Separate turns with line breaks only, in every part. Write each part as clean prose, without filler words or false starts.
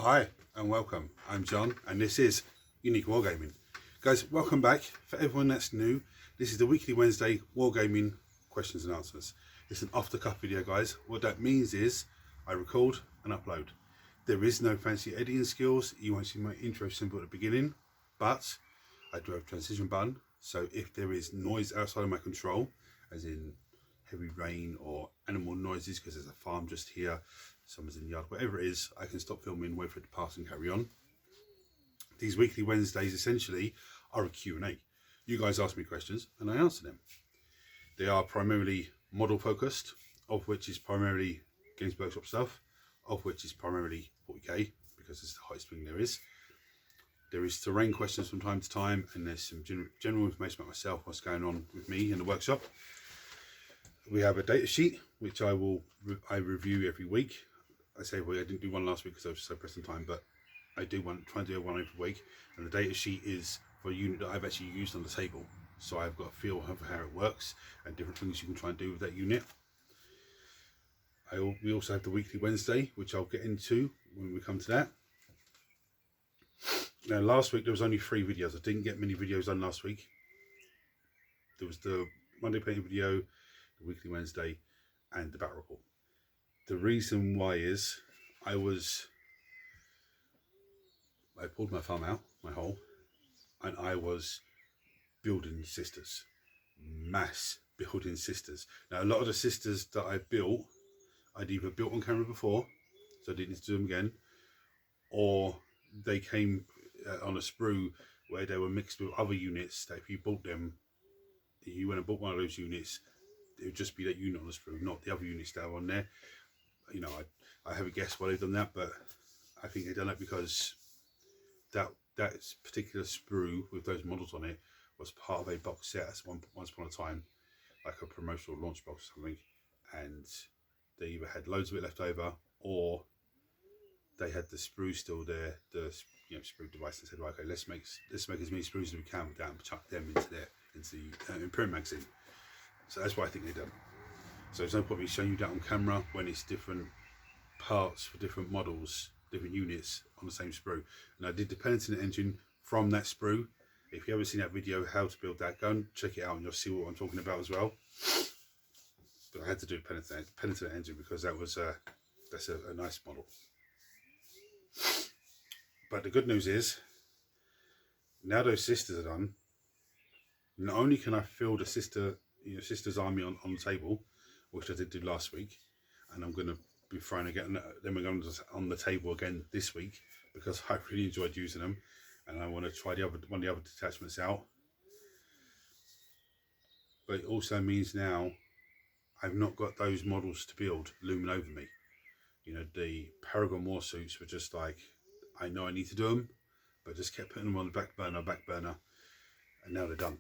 Hi and welcome, I'm John and this is Unique Wargaming. Guys, welcome back. For everyone that's new, this is the weekly Wednesday Wargaming questions and answers. It's an off the cuff video, guys. What that means is I record and upload. There is no fancy editing skills. You won't see my intro symbol at the beginning, but I do have a transition button, so if there is noise outside of my control, as in heavy rain or animal noises because there's a farm just here, someone's in the yard, whatever it is, I can stop filming, wait for it to pass and carry on. These weekly Wednesdays essentially are a Q&A. You guys ask me questions and I answer them. They are primarily model focused, of which is primarily Games Workshop stuff, of which is primarily 40k because it's the highest thing there is. There is terrain questions from time to time, and there's some general information about myself, what's going on with me in the workshop. We have a data sheet which I review every week. I say, well, I didn't do one last week because I was so pressed on time, but I do try and do one every week. And the data sheet is for a unit that I've actually used on the table, so I've got a feel of how it works and different things you can try and do with that unit. We also have the weekly Wednesday, which I'll get into when we come to that. Now, last week there was only 3 videos. I didn't get many videos done last week. There was the Monday painting video, the weekly Wednesday, and the battle report. The reason why is I pulled my farm out, my hole, and I was building sisters, mass building sisters. Now, a lot of the sisters that I built, I'd either built on camera before, so I didn't need to do them again, or they came on a sprue where they were mixed with other units that if you bought them, you went and bought one of those units, it would just be that unit on the sprue, not the other units that are on there. You know, I haven't guessed why they've done that, but I think they've done that because that particular sprue with those models on it was part of a box set once upon a time, like a promotional launch box or something, and they either had loads of it left over or they had the sprue still there, the sprue device, and said, right, okay, let's make as many sprues as we can with that and chuck them into the Imperial magazine. So that's what I think they've done. So there's no point me showing you that on camera when it's different parts for different models, different units on the same sprue. And I did the penitent engine from that sprue. If you haven't seen that video, how to build that gun, check it out and you'll see what I'm talking about as well. But I had to do a penitent engine because that's a nice model. But the good news is, now those sisters are done, not only can I fill the sisters army on the table, which I did do last week, and I'm going to be throwing again, then we're going to on the table again this week because I really enjoyed using them, and I want to try one of the other detachments out. But it also means now I've not got those models to build looming over me. You know, the Paragon war suits were just like, I know I need to do them, but just kept putting them on the back burner, and now they're done.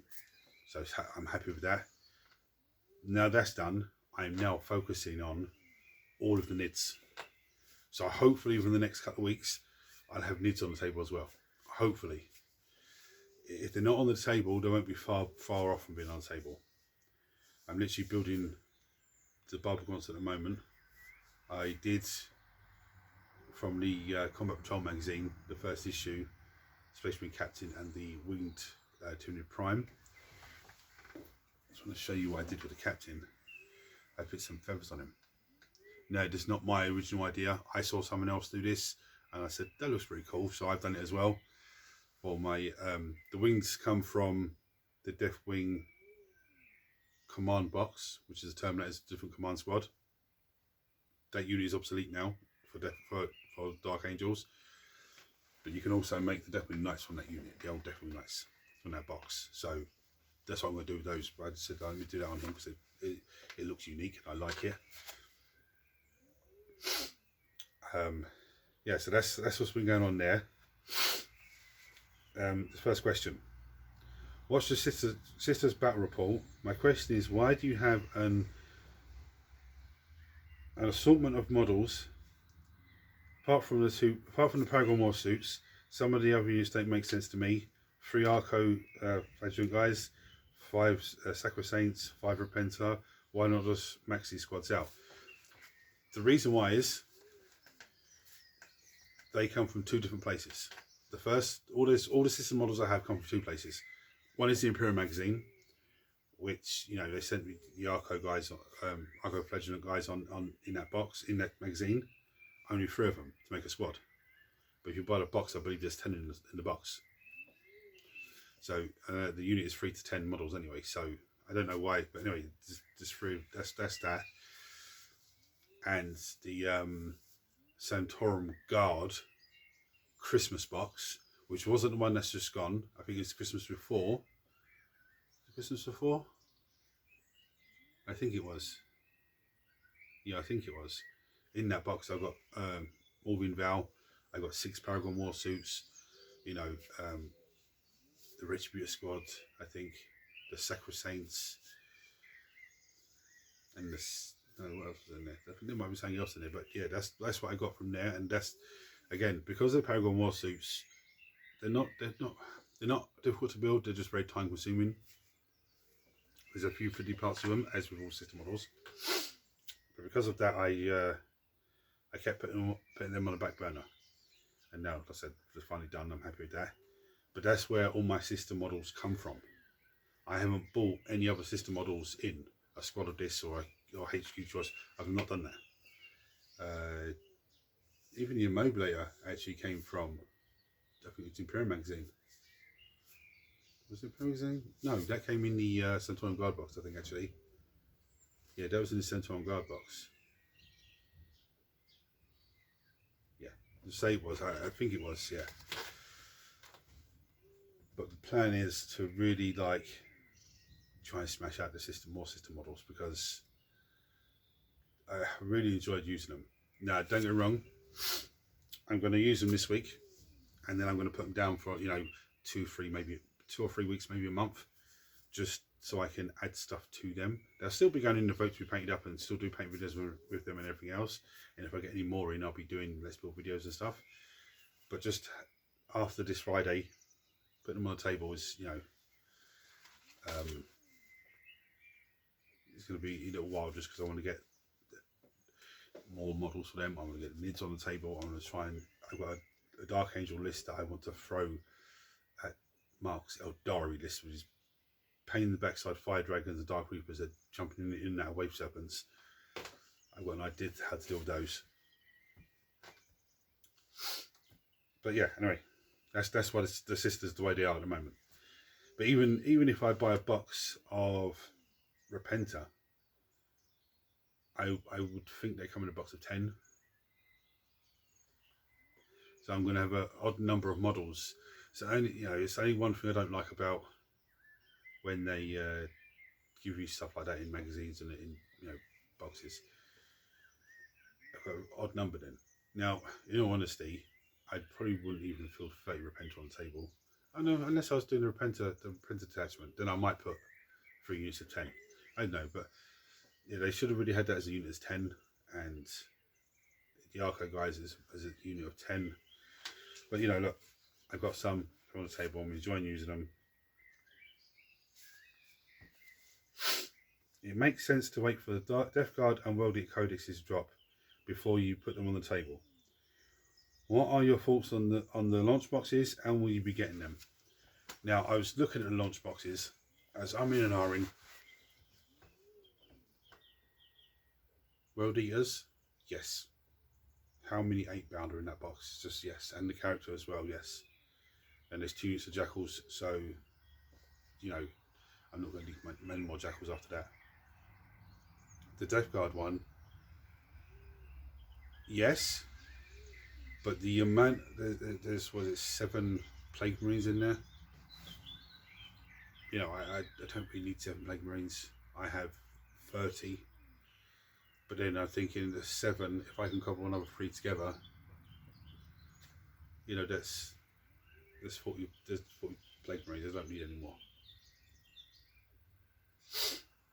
So I'm happy with that. Now that's done, I'm now focusing on all of the NIDs. So hopefully within the next couple of weeks, I'll have NIDs on the table as well. Hopefully. If they're not on the table, they won't be far off from being on the table. I'm literally building the Barbicons at the moment. I did, from the Combat Patrol magazine, the first issue, Space Marine Captain and the Winged Tyranid Prime. I just want to show you what I did with the Captain. I put some feathers on him. No, it's not my original idea. I saw someone else do this and I said, that looks pretty cool, so I've done it as well. For my, the wings come from the Deathwing command box, which is a Terminator's different command squad. That unit is obsolete now for Dark Angels, but you can also make the Deathwing Knights from that unit, the old Deathwing Knights from that box. So that's what I'm going to do with those. But I just said, let me do that on him because it looks unique and I like it. Yeah, so that's what's been going on there. The first question: what's the sisters battle report? My question is, why do you have an assortment of models apart from the Paragon War suits? Some of the other units don't make sense to me. 3 Arco Flagellant guys, 5 Sacrosaints, 5 Repenter. Why not just max these squads out? The reason why is they come from two different places. The first, all the system models I have come from two places. One is the Imperial magazine, which, you know, they sent me the Arco guys, Arco Flagellant guys on in that box, in that magazine. Only 3 of them to make a squad. But if you buy the box, I believe there's 10 in the box. So the unit is 3 to 10 models anyway. So I don't know why, but anyway, just 3. That's that. And the Santorum Guard Christmas box, which wasn't the one that's just gone. I think it's Christmas before. Christmas before? I think it was. Yeah, I think it was. In that box, I've got Morgan Val. I got 6 Paragon War suits. You know, the Retributor squad. I think the Sacrosaints, and this. No, what else was in there? I think there might be something else in there, but yeah, that's what I got from there. And that's, again, because the Paragon War suits, they're not difficult to build. They're just very time consuming. There's a few fiddly parts of them, as with all system models. But because of that, I kept putting them on the back burner. And now, like I said, it's finally done. I'm happy with that. But that's where all my system models come from. I haven't bought any other system models in a squad of this or HQ choice. I've not done that. Even the Immobulator actually came from, I think it's Imperial magazine. Was it Imperial magazine? No, that came in the Santorum Guard box, I think, actually. Yeah, that was in the Santorum Guard box. Yeah, to say it was, I think it was, yeah. But the plan is to really like try and smash out the more system models, because I really enjoyed using them. Now, don't get me wrong, I'm going to use them this week, and then I'm going to put them down for, you know, 2 or 3 weeks, maybe a month, just so I can add stuff to them. They'll still be going in the vote to be painted up, and still do paint videos with them and everything else. And if I get any more in, I'll be doing Let's Build videos and stuff. But just after this Friday, putting them on the table is, you know, it's going to be a little while, just because I want to get more models for them. I want to get lids on the table. I want to try and, I've got a Dark Angel list that I want to throw at Mark's Eldari list, which is pain in the backside, Fire Dragons and Dark Reapers are jumping in and out of Wave Serpents. I've got an idea how to deal with those. But yeah, anyway, that's why the sisters the way they are at the moment. But even if I buy a box of Repenter, I would think they come in a box of 10. So I'm going to have an odd number of models. So only, you know, it's only one thing I don't like about when they give you stuff like that in magazines and in, you know, boxes. I've got an odd number then. Now, in all honesty, I probably wouldn't even field 30 Repenter on the table. I know, unless I was doing the Repenter attachment, then I might put 3 units of 10. I don't know, but yeah, they should have really had that as a unit of 10, and the Arco guys as a unit of 10. But you know, look, I've got some on the table. I'm enjoying using them. It makes sense to wait for the Death Guard and World Elite Codexes to drop before you put them on the table. What are your thoughts on the launch boxes, and will you be getting them? Now, I was looking at the launch boxes as I'm in and ahhing. World Eaters, yes. How many 8-pounder in that box? Just yes. And the character as well, yes. And there's 2 units of Jackals, so, you know, I'm not going to need many more Jackals after that. The Death Guard one, yes. But the amount, there's, was it 7 Plague Marines in there? You know, I don't really need 7 Plague Marines. I have 30. But then I'm thinking the 7, if I can couple another 3 together, you know, there's 40 Plague Marines. I don't need any more.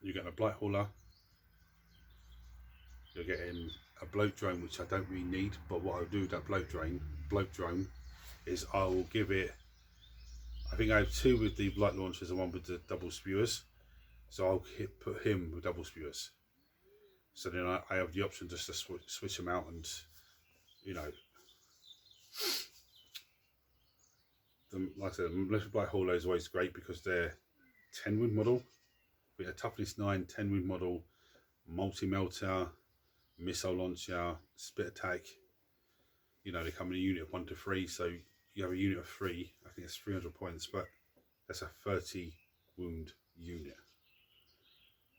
You're getting a Blight Hauler. You're getting a Bloat Drone, which I don't really need, but what I'll do with that Bloat Drone is I will give it, I think I have 2 with the Blight Launchers and 1 with the double spewers, so I'll put him with double spewers. So then I have the option just to switch them out, and, you know, Like I said, Electric Black Holo is always great because they're 10 wound model, with a toughness 9, 10 wound model, multi-melter, missile launcher, spit attack. You know, they come in a unit of 1 to 3, so you have a unit of 3, I think it's 300 points, but that's a 30 wound unit.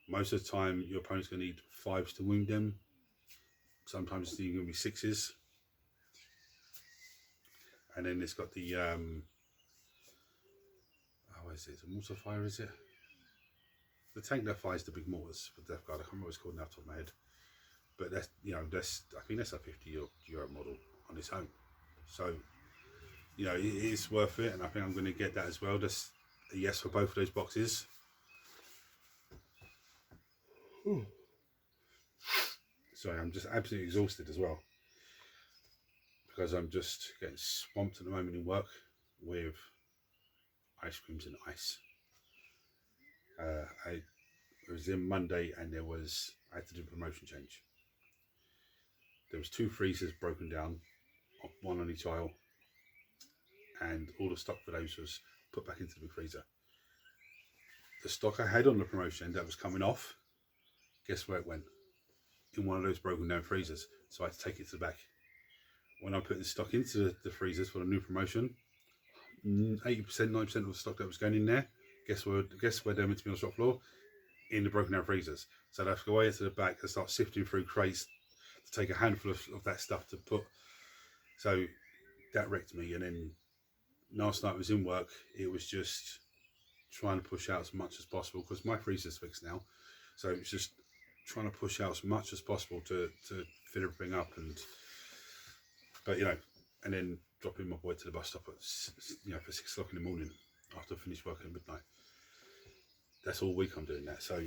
Most of the time, your opponent's going to need 5s to wound them. Sometimes it's even going to be 6s. And then it's got the, what is it? A mortar fire, is it? The tank that fires the big mortars for Death Guard. I can't remember what it's called now off the top of my head. But that's, you know, I think that's a €50 model on its own. So, you know, it is worth it, and I think I'm going to get that as well. Just a yes for both of those boxes. Sorry, I'm just absolutely exhausted as well, because I'm just getting swamped at the moment in work with ice creams and ice. I was in Monday, and I had to do a promotion change. There was 2 freezers broken down, 1 on each aisle, and all the stock for those was put back into the big freezer. The stock I had on the promotion that was coming off, guess where it went? In one of those broken down freezers. So I had to take it to the back. When I put the stock into the freezers for the new promotion, 80%, 90% of the stock that was going in there, guess where they're meant to be on the shop floor? In the broken down freezers. So I have to go away to the back and start sifting through crates to take a handful of that stuff to put. So that wrecked me. And then last night I was in work, it was just trying to push out as much as possible, because my freezer's fixed now. So it's just trying to push out as much as possible to fill everything up. But you know, and then dropping my boy to the bus stop at, you know, for 6 o'clock in the morning after I finish work at midnight. That's all week I'm doing that. So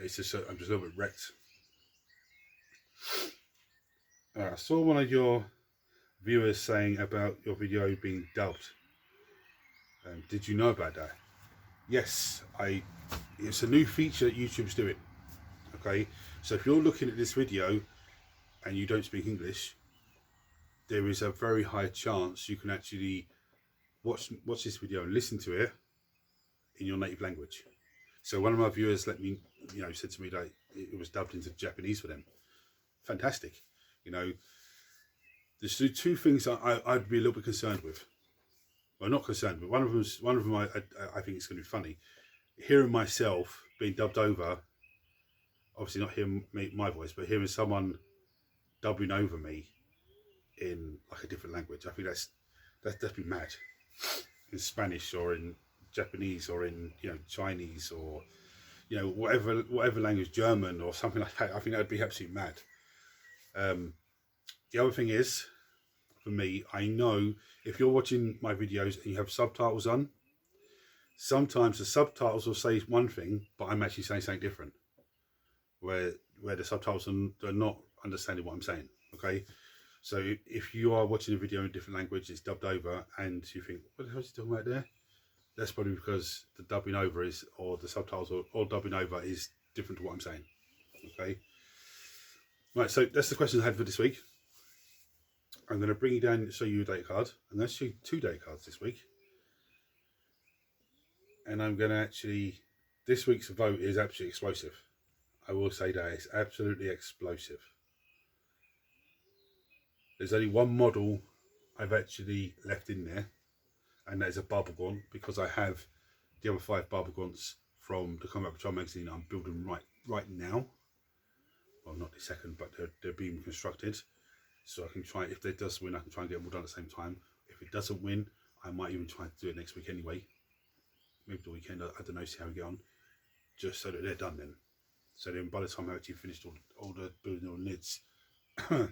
it's just, I'm just a little bit wrecked. I saw one of your viewers saying about your video being dubbed. Did you know about that? Yes, it's a new feature that YouTube's doing. Okay, so if you're looking at this video and you don't speak English, there is a very high chance you can actually watch this video and listen to it in your native language. So one of my viewers said to me that it was dubbed into Japanese for them. Fantastic. You know, there's 2 things I'd be a little bit concerned with. Well, not concerned, but one of them I think it's going to be funny. Hearing myself being dubbed over, obviously not hearing my voice, but hearing someone dubbing over me in like a different language. I think that'd be mad. In Spanish or in Japanese or in, you know, Chinese or, you know, whatever language, German or something like that. I think that'd be absolutely mad. The other thing is, for me, I know if you're watching my videos and you have subtitles on, sometimes the subtitles will say one thing, but I'm actually saying something different. Where the subtitles are not understanding what I'm saying. Okay, so if you are watching a video in a different language, it's dubbed over, and you think, what the hell is he talking about there? That's probably because the dubbing over or the subtitles or dubbing over is different to what I'm saying. Okay. Right, so that's the questions I had for this week. I'm going to bring you down and show you a date card. I'm going to show you 2 date cards this week. And I'm going to this week's vote is absolutely explosive. I will say that it's absolutely explosive. There's only one model I've actually left in there, and that is a Barbagaunt, because I have the other 5 Barbagaunts from the Combat Patrol magazine I'm building right now. Well, not this second, but they're being constructed. So I can try, if it does win, I can try and get them all done at the same time. If it doesn't win, I might even try to do it next week anyway. Maybe the weekend, I don't know, see how we get on. Just so that they're done then. So then by the time I actually finished all the building all the lids, I'll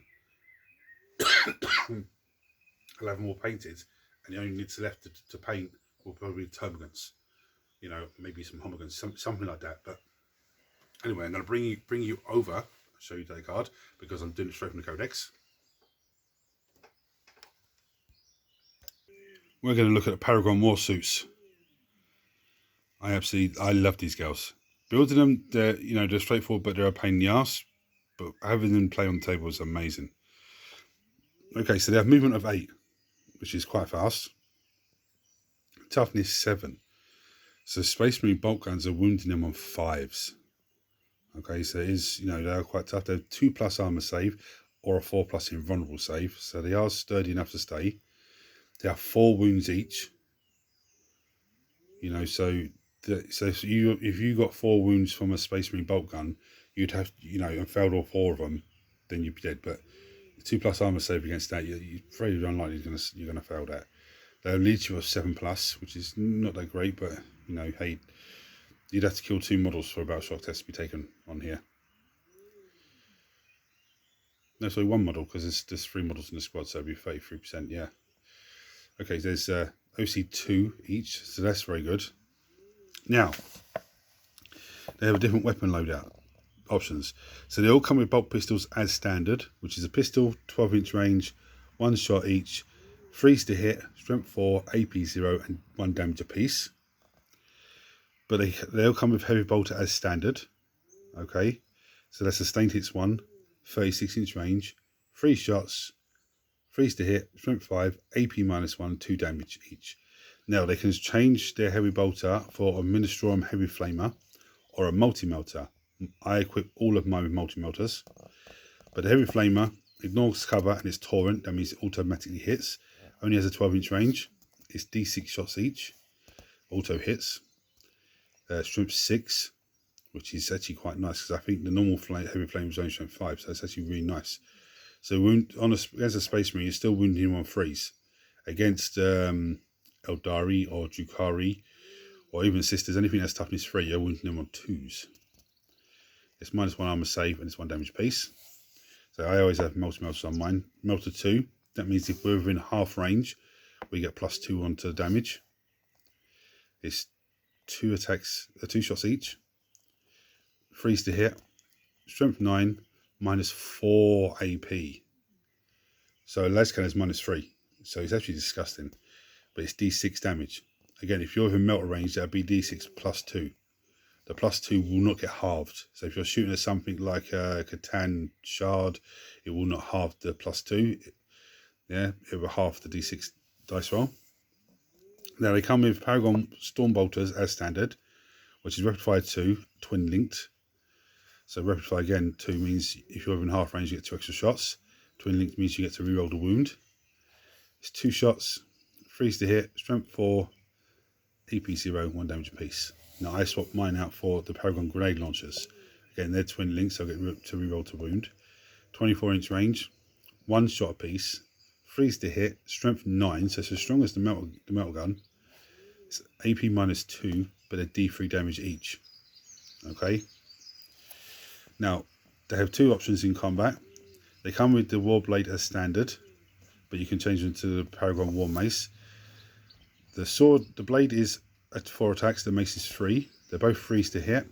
have them all painted, and the only lids left to paint will probably be termagants. You know, maybe some homogans, something like that. But anyway, I'm going to bring you over, I'll show you the card, because I'm doing it straight from the Codex. We're going to look at the Paragon War suits. I love these girls. Building them, they're straightforward, but they're a pain in the ass. But having them play on the table is amazing. Okay, so they have movement of 8, which is quite fast. Toughness 7. So Space Marine bolt guns are wounding them on 5s. Okay, so it is, you know, they are quite tough. They're 2+ armor save or a 4+ invulnerable save. So they are sturdy enough to stay. They have 4 wounds each. You know, so if you got 4 wounds from a Space Marine bolt gun, you'd have, you know, and failed all 4 of them, then you'd be dead. But 2+ armor save against that, you're very unlikely you're gonna fail that. They'll lead you a 7+, which is not that great, but you know, hey, you'd have to kill 2 models for about shock test to be taken on here. No, sorry, 1 model, because there's 3 models in the squad, so it'd be 33%. Yeah. Okay, there's OC 2 each, so that's very good. Now, they have a different weapon loadout options. So they all come with bolt pistols as standard, which is a pistol, 12-inch range, 1 shot each, freeze to hit, strength 4, AP 0, and 1 damage apiece. But they all come with heavy bolter as standard. Okay, so that's sustained hits 1, 36-inch range, 3 shots, freeze to hit, strength 5, AP -1, 2 damage each. Now they can change their heavy bolter for a Ministorum heavy flamer or a multi-melter. I equip all of mine with multi-melters. But the heavy flamer ignores cover and it's torrent, that means it automatically hits. Only has a 12-inch range. It's D6 shots each. Auto hits. Strength 6, which is actually quite nice because I think the normal heavy flame is only strength 5, so it's actually really nice. So against a Space Marine, you're still wounding him on freeze. Against Eldari or Drukhari or even Sisters, anything that's toughness 3, you're wounding them on 2s. It's -1 armor save and it's 1 damage piece. So I always have multi-melters on mine. Melter 2, that means if we're within half range, we get +2 onto the damage. It's 2 attacks, 2 shots each. Freeze to hit, strength 9, -4 AP. So Lascan is -3, so it's actually disgusting. But it's D6 damage. Again, if you're within melter range, that'd be D6 +2. The +2 will not get halved. So if you're shooting at something like a Catan Shard, it will not halve the +2. Yeah, it will halve the D6 dice roll. Now they come with Paragon Storm Bolters as standard, which is Rapid Fire 2, twin linked. So Rapid Fire again 2 means if you're within half range, you get 2 extra shots. Twin linked means you get to reroll the wound. It's 2 shots, freeze to hit, strength 4, AP 0, 1 damage apiece. Now I swapped mine out for the Paragon grenade launchers. Again, they're twin links, so I get to reroll to wound. 24-inch range, 1 shot apiece, freeze to hit, strength 9, so it's as strong as the metal gun. It's AP -2, but they're D3 damage each. Okay. Now they have 2 options in combat. They come with the Warblade as standard, but you can change them to the Paragon War Mace. The sword, the blade is at 4 attacks, the mace is 3. They're both freeze to hit.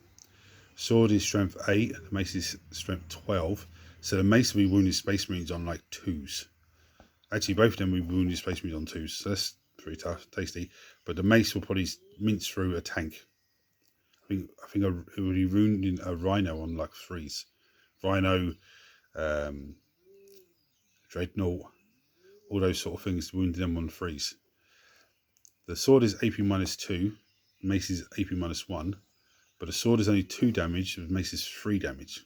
Sword is strength 8, the mace is strength 12. So the mace will be wounded Space Marines on like 2s. Actually, both of them will be wounded Space Marines on 2s, so that's pretty tough, tasty. But the mace will probably mince through a tank. I think it will be wounding a Rhino on like 3s. Rhino, Dreadnought, all those sort of things, wounding them on 3s. The sword is AP -2, mace is AP -1, but the sword is only 2 damage, the mace is 3 damage.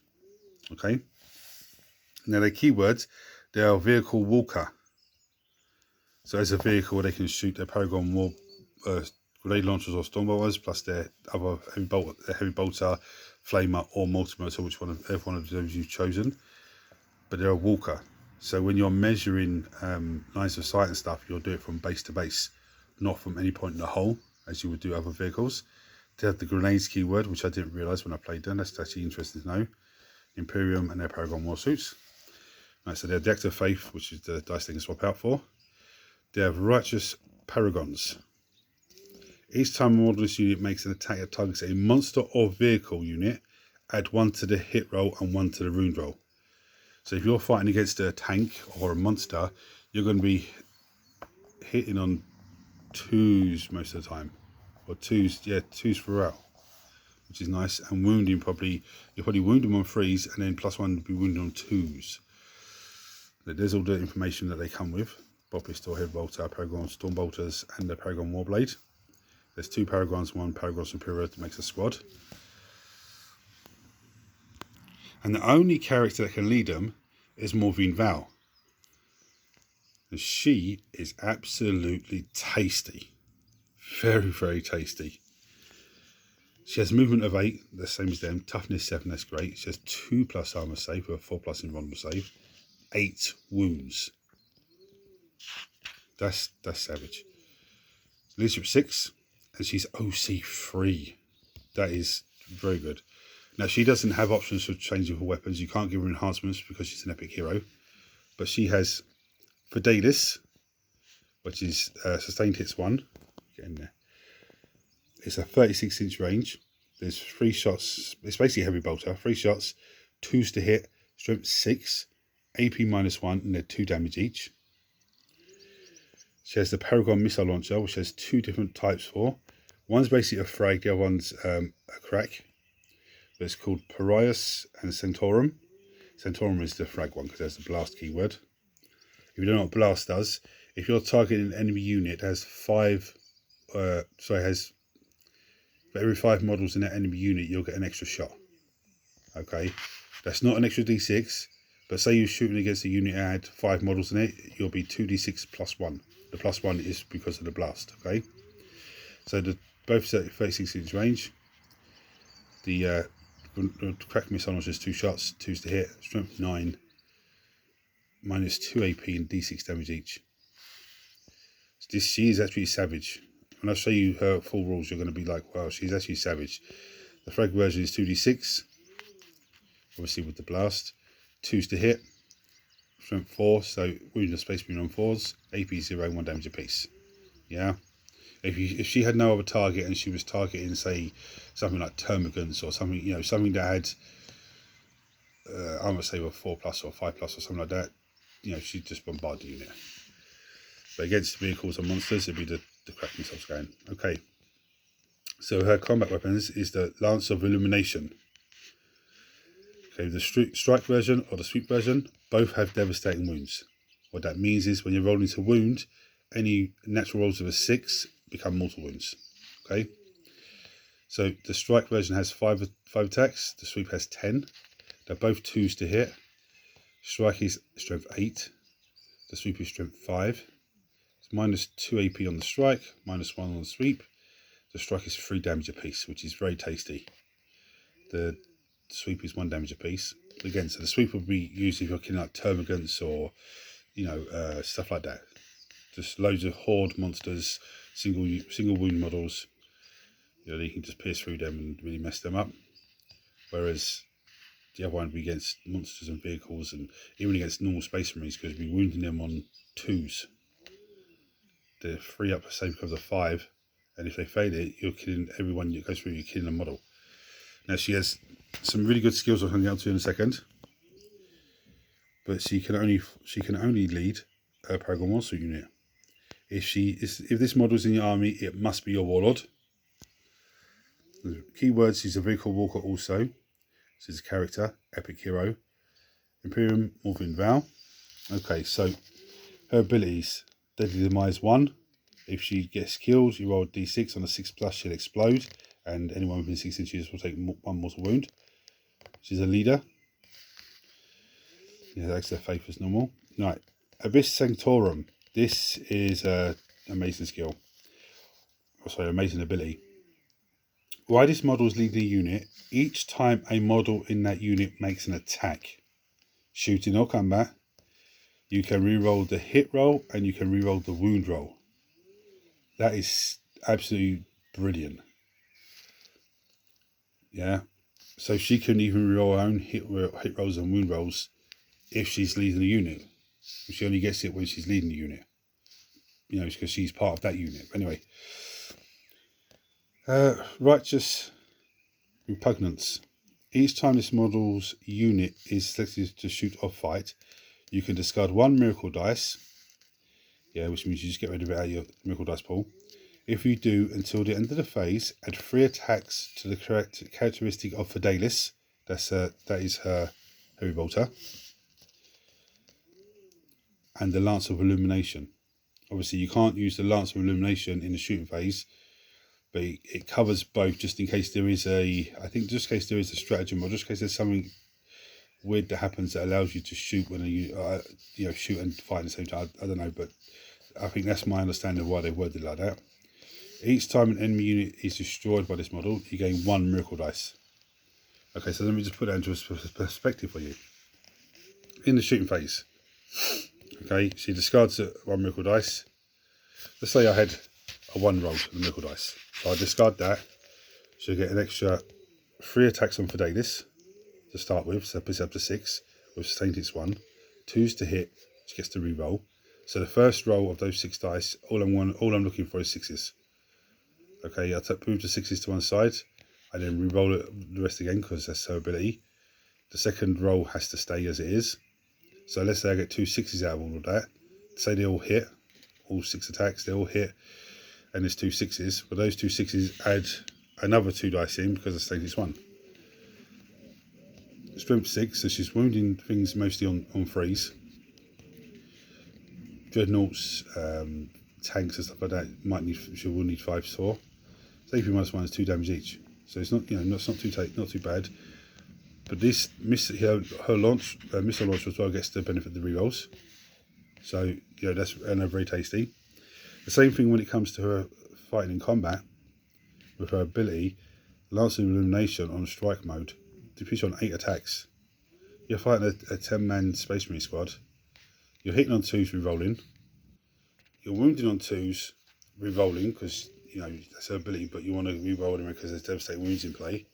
Okay. Now their keywords, they are vehicle walker. So as a vehicle, they can shoot their Paragon War grenade launchers or stormbolters, plus their other heavy bolter, flamer, or multi-melter, every one of those you've chosen. But they're a walker. So when you're measuring lines of sight and stuff, you'll do it from base to base, not from any point in the hull, as you would do other vehicles. They have the grenades keyword, which I didn't realise when I played them. That's actually interesting to know. Imperium and their Paragon War suits. Right, so they have the Act of Faith, which is the dice they can swap out for. They have Righteous Paragons. Each time a modulus unit makes an attack that targets a monster or vehicle unit, add 1 to the hit roll and 1 to the wound roll. So if you're fighting against a tank or a monster, you're going to be hitting on 2s most of the time. Or 2s, yeah, 2s throughout, which is nice. And wounding, you'll probably wound them on 3s and then +1 would be wounded on 2s. There's all the information that they come with. Bob Pistol, Head Bolter, Paragon Storm Bolters, and the Paragon Warblade. There's 2 Paragons, 1 Paragon Superior that makes a squad. And the only character that can lead them is Morvine Val. And she is absolutely tasty. Very, very tasty. She has movement of 8, the same as them. Toughness 7, that's great. She has 2+ armor save, with a 4+ invulnerable save. 8 wounds. That's savage. Leadership 6, and she's OC 3. That is very good. Now, she doesn't have options for changing her weapons. You can't give her enhancements because she's an epic hero. But she has Fidelis, which is sustained hits 1. Get in there. It's a 36-inch range. There's 3 shots. It's basically a heavy bolter. 3 shots, 2s to hit, strength 6, AP -1, and they're 2 damage each. She has the Paragon missile launcher, which has 2 different types for. One's basically a frag, the other one's a crack. But it's called Parias and Centaurum. Centaurum is the frag one because there's the blast keyword. If you don't know what blast does, if you're targeting an enemy unit that has 5, for every 5 models in that enemy unit, you'll get an extra shot. Okay, that's not an extra d6, but say you're shooting against a unit that had 5 models in it, you'll be 2d6 +1. The +1 is because of the blast. Okay, so both 36-inch range. The crack missile launcher is 2 shots, 2s to hit, strength 9, -2 AP and d6 damage each. She is actually savage. When I show you her full rules, you're going to be like, wow, she's actually savage. The frag version is 2d6, obviously with the blast, 2s to hit, strength 4, so wound and space marine on 4s, AP 0, 1 damage apiece. Yeah. If she had no other target and she was targeting, say, something like termagants or something, you know, something that had armor save of 4+ or 5+ or something like that, you know, she'd just bombard the unit. But against vehicles and monsters, it'd be the crack missiles going. Okay. So her combat weapons is the Lance of Illumination. Okay, the strike version or the sweep version, both have devastating wounds. What that means is when you're rolling to wound, any natural rolls of a 6 become mortal wounds. Okay. So the strike version has 5 attacks, the sweep has 10. They're both 2s to hit. Strike is strength 8. The sweep is strength 5. It's -2 AP on the strike, -1 on the sweep. The strike is 3 damage apiece, which is very tasty. The sweep is 1 damage apiece. Again, so the sweep will be used if you're killing like termagants or, you know, stuff like that. Just loads of horde monsters, single wound models. You know, you can just pierce through them and really mess them up. Whereas the other one would be against monsters and vehicles, and even against normal space marines, because you'd be wounding them on 2s. The 3 up save becomes a 5, and if they fail it, you're killing everyone that goes through. You're killing a model. Now she has some really good skills I'll come out to in a second, but she can only lead a Paragon Warsuit unit. If this model is in your army, it must be your warlord. The keywords: she's a vehicle walker also. She's a character, epic hero. Imperium Morvine Val. Okay, so her abilities: Deadly Demise 1. If she gets killed, you roll a d6. On a 6+, she'll explode, and anyone within 6 inches will take 1 mortal wound. She's a leader. Yeah, that's their faith as normal. Right, Abyss Sanctorum. This is an amazing skill. Oh, sorry, amazing ability. While this model is leading a unit, each time a model in that unit makes an attack, shooting or combat, you can reroll the hit roll and you can reroll the wound roll. That is absolutely brilliant. Yeah. So she can even reroll her own hit rolls and wound rolls if she's leading the unit. She only gets it when she's leading the unit. You know, because she's part of that unit. Anyway. Righteous Repugnance. Each time this model's unit is selected to shoot or fight, you can discard 1 miracle dice. Yeah, which means you just get rid of it out of your miracle dice pool. If you do, until the end of the phase, add 3 attacks to the characteristic of Fidelis. That is her heavy bolter. and the Lance of Illumination. Obviously, you can't use the Lance of Illumination in the shooting phase, but it covers both just in case there is a, I think just in case there is a stratagem, or just in case there's something weird that happens that allows you to shoot when you shoot and fight at the same time. I don't know, but I think that's my understanding of why they worded it like that. Each time an enemy unit is destroyed by this model, you gain 1 miracle dice. Okay, so let me just put that into a perspective for you. In the shooting phase, okay, she discards 1 miracle dice. Let's say I had a 1 roll of the miracle dice. So I discard that. She'll get an extra 3 attacks on Fidelis to start with, so puts up to 6. With sustained hits 1. 2s to hit, she gets to re-roll. So the first roll of those 6 dice, all I'm looking for is 6s. Okay, I move the 6s to one side. I then re-roll it the rest again because that's her ability. The second roll has to stay as it is. So let's say I get 2 6s out of all of that. Say they all hit, all 6 attacks, they all hit, and there's 2 6s. But those 2 6s add another 2 dice in because the stage is 1. Strength 6, so she's wounding things mostly on freeze. Dreadnoughts, tanks and stuff like that she will need 5 saw. Safety -1 is 2 damage each. So it's not not too bad. But this her launch missile launch as well gets the benefit of the rerolls. So that's very tasty. The same thing when it comes to her fighting in combat with her ability, Lance of Illumination on strike mode, defeats on 8 attacks. You're fighting a 10-man Space Marine squad. You're hitting on 2s, re-rolling. You're wounding on 2s, re-rolling because that's her ability, but you want to re-roll anyway because there's devastating wounds in play.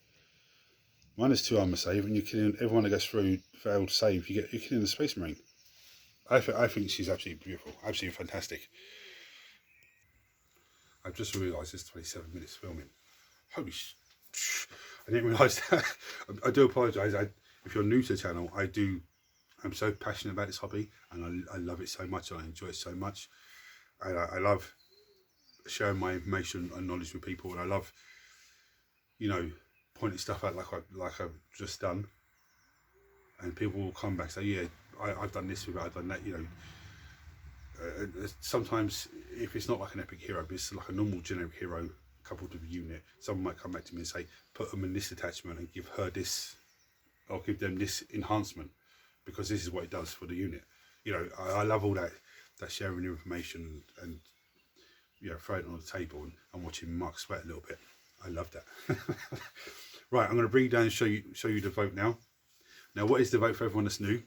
-2 armor save, and you're killing everyone that goes through failed save. You're killing the Space Marine. I think she's absolutely beautiful, absolutely fantastic. I've just realised it's 27 minutes filming. Holy I didn't realise that. I do apologise. If you're new to the channel, I'm so passionate about this hobby, and I love it so much, and I enjoy it so much. I love sharing my information and knowledge with people, and I love, pointing stuff out like I've just done, and people will come back and say, yeah, I've done this with it, I've done that, sometimes if it's not like an epic hero, but it's like a normal generic hero coupled with a unit, someone might come back to me and say, put them in this attachment and give her this, or give them this enhancement, because this is what it does for the unit. I love all that sharing information and throwing it on the table and watching Mark sweat a little bit. I love that. Right, I'm going to bring you down and show you the vote now. Now, what is the vote for everyone that's new?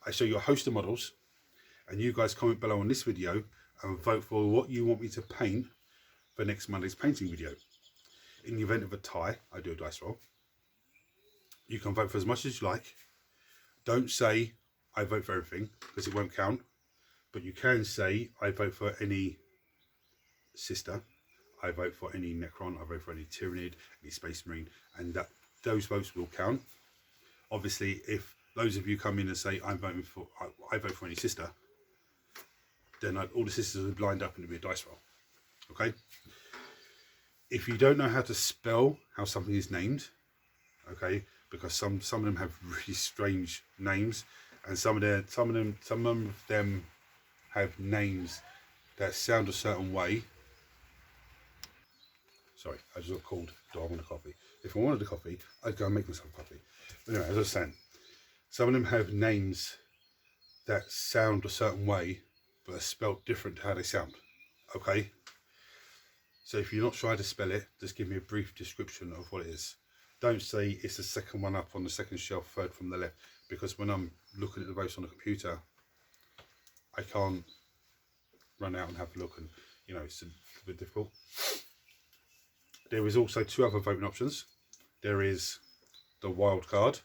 I show you a host of models, and you guys comment below on this video and vote for what you want me to paint for next Monday's painting video. In the event of a tie, I do a dice roll. You can vote for as much as you like. Don't say I vote for everything, because it won't count. But you can say I vote for any sister, I vote for any Necron, I vote for any Tyranid, any Space Marine, and those votes will count. Obviously, if those of you come in and say I vote for any sister, then all the sisters will be lined up and it'll be a dice roll. Okay. If you don't know how to spell how something is named, okay, because some of them have really strange names, and some of them have names that sound a certain way. Sorry, I just got called. Do I want a coffee? If I wanted a coffee, I'd go and make myself a coffee. But anyway, as I was saying, some of them have names that sound a certain way, but are spelt different to how they sound. Okay? So if you're not sure how to spell it, just give me a brief description of what it is. Don't say it's the second one up on the second shelf, third from the left, because when I'm looking at the votes on the computer, I can't run out and have a look, and it's a bit difficult. There is also 2 other voting options. There is the wild card.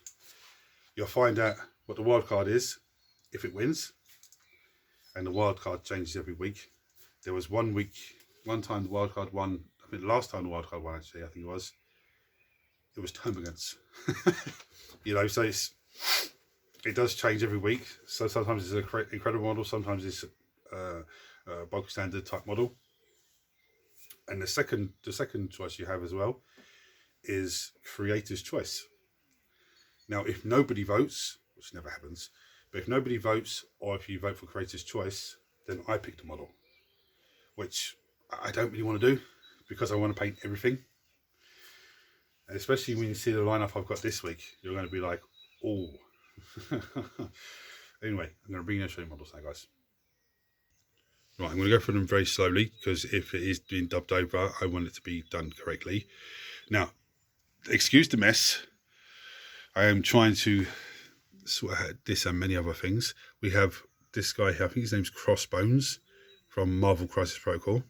You'll find out what the wild card is if it wins, and the wild card changes every week. There was one time the wild card won. I think the last time the wild card won, actually, I think it was termagants. So it does change every week. So sometimes it's an incredible model, sometimes it's a bog standard type model. And the second choice you have as well is creator's choice. Now, if nobody votes, which never happens, But if nobody votes, or if you vote for Creator's Choice, then I pick the model, which I don't really want to do because I want to paint everything. And especially when you see the lineup I've got this week, you're going to be like, oh. Anyway, I'm going to bring you and show you models now, guys. Right, I'm going to go through them very slowly because if it is being dubbed over, I want it to be done correctly. Now, excuse the mess. I am trying to sort out this and many other things. We have this guy here, I think his name's Crossbones from Marvel Crisis Protocol.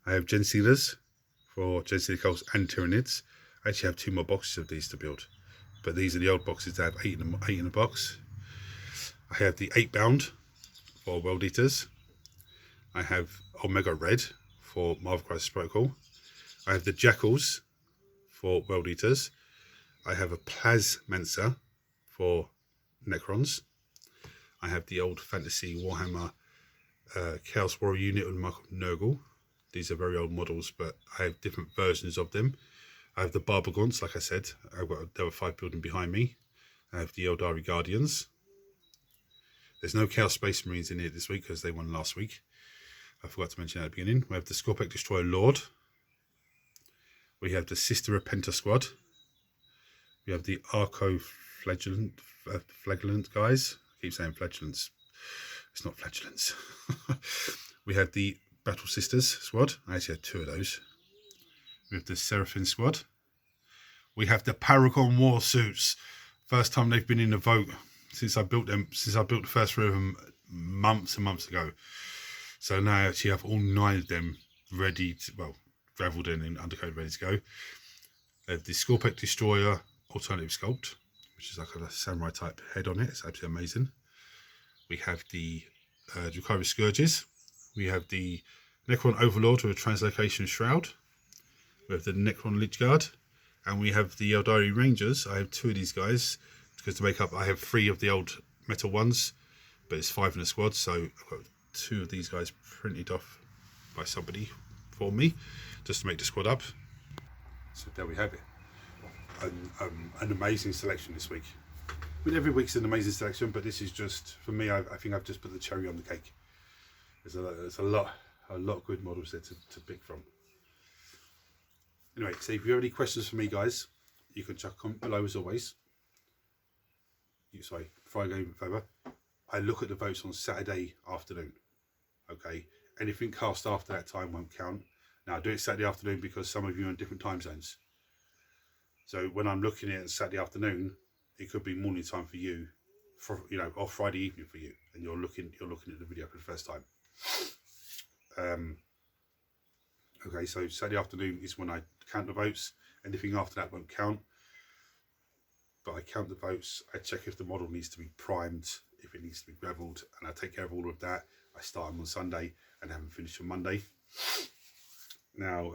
I have Gen Sealers for Gen Sealer Cults and Tyranids. I actually have 2 more boxes of these to build, but these are the old boxes that have 8 in the box. I have the 8 bound for World Eaters. I have Omega Red for Marvel Crisis Protocol. I have the Jackals for World Eaters. I have a Plasmancer for Necrons. I have the old Fantasy Warhammer Chaos Warrior unit with Michael Nurgle. These are very old models, but I have different versions of them. I have the Barbagons, like I said. There were 5 building behind me. I have the Eldari Guardians. There's no Chaos Space Marines in here this week because they won last week. I forgot to mention that at the beginning. We have the Scorpec Destroyer Lord. We have the Sister Repenter Squad. We have the Arco Flagellant guys. I keep saying flagellants. It's not flagellants. We have the Battle Sisters squad. I actually had 2 of those. We have the Seraphim squad. We have the Paragon War suits. First time they've been in the vote since I built them. Since I built the first 3 of them months and months ago. So now I actually have all 9 of them ready to, well, gravelled in and undercoat ready to go. The Scorpec Destroyer Alternative Sculpt, which is like a samurai type head on it. It's absolutely amazing. We have the Drukhari Scourges. We have the Necron Overlord with a Translocation Shroud. We have the Necron Lich Guard. And we have the Eldari Rangers. I have 2 of these guys because to make up, I have 3 of the old metal ones, but it's 5 in a squad. So I've got 2 of these guys printed off by somebody for me just to make the squad up. So there we have it. An amazing selection this week. I mean, every week's an amazing selection, but this is just, for me, I think I've just put the cherry on the cake. There's a lot of good models there to pick from. Anyway, so if you have any questions for me, guys, you can chuck them below as always. Sorry, before I go even further, I look at the votes on Saturday afternoon. Okay, anything cast after that time won't count. Now, I do it Saturday afternoon because some of you are in different time zones. So when I'm looking at it Saturday afternoon, it could be morning time for you, or Friday evening for you, and you're looking at the video for the first time. Okay, so Saturday afternoon is when I count the votes. Anything after that won't count. But I count the votes. I check if the model needs to be primed, if it needs to be gravelled, and I take care of all of that. I start them on Sunday and have them finished on Monday. Now,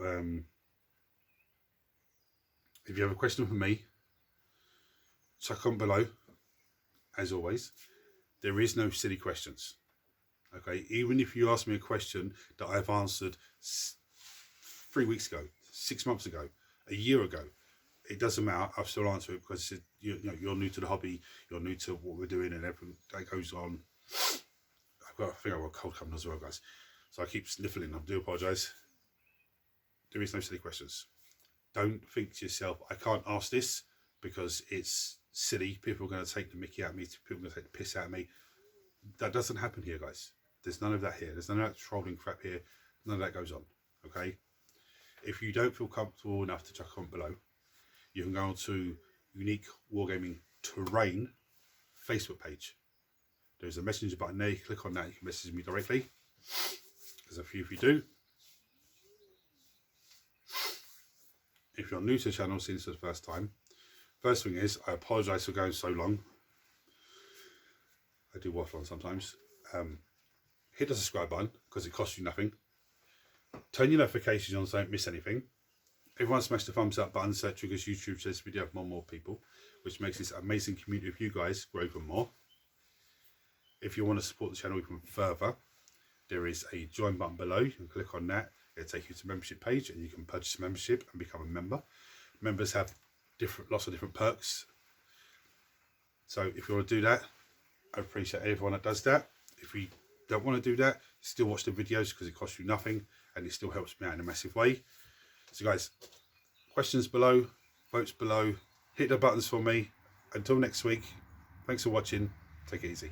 if you have a question for me, chuck on below. As always, there is no silly questions. Okay, even if you ask me a question that I've answered 3 weeks ago, 6 months ago, a year ago, it doesn't matter. I'll still answer it because you're new to the hobby, you're new to what we're doing, and everything that goes on. I think I've got a cold coming as well, guys. So I keep sniffling. I do apologise. There is no silly questions. Don't think to yourself, I can't ask this because it's silly. People are going to take the mickey out of me. People are going to take the piss out of me. That doesn't happen here, guys. There's none of that here. There's none of that trolling crap here. None of that goes on. Okay? If you don't feel comfortable enough to chuck a comment below, you can go on to Unique Wargaming Terrain Facebook page. There's a messenger button there. You click on that, you can message me directly. There's a few if you do. If you're new to the channel, seeing this for the first time, first thing is, I apologise for going so long. I do waffle on sometimes. Hit the subscribe button because it costs you nothing. Turn your notifications on so you don't miss anything. Everyone smash the thumbs up button so it triggers YouTube says video of more people, which makes this amazing community of you guys grow even more. If you want to support the channel even further, there is a join button below. You can click on that. It'll take you to the membership page and you can purchase a membership and become a member. Members have lots of different perks. So if you want to do that, I appreciate everyone that does that. If you don't want to do that, still watch the videos because it costs you nothing and it still helps me out in a massive way. So guys, questions below, votes below, hit the buttons for me. Until next week, thanks for watching. Take it easy.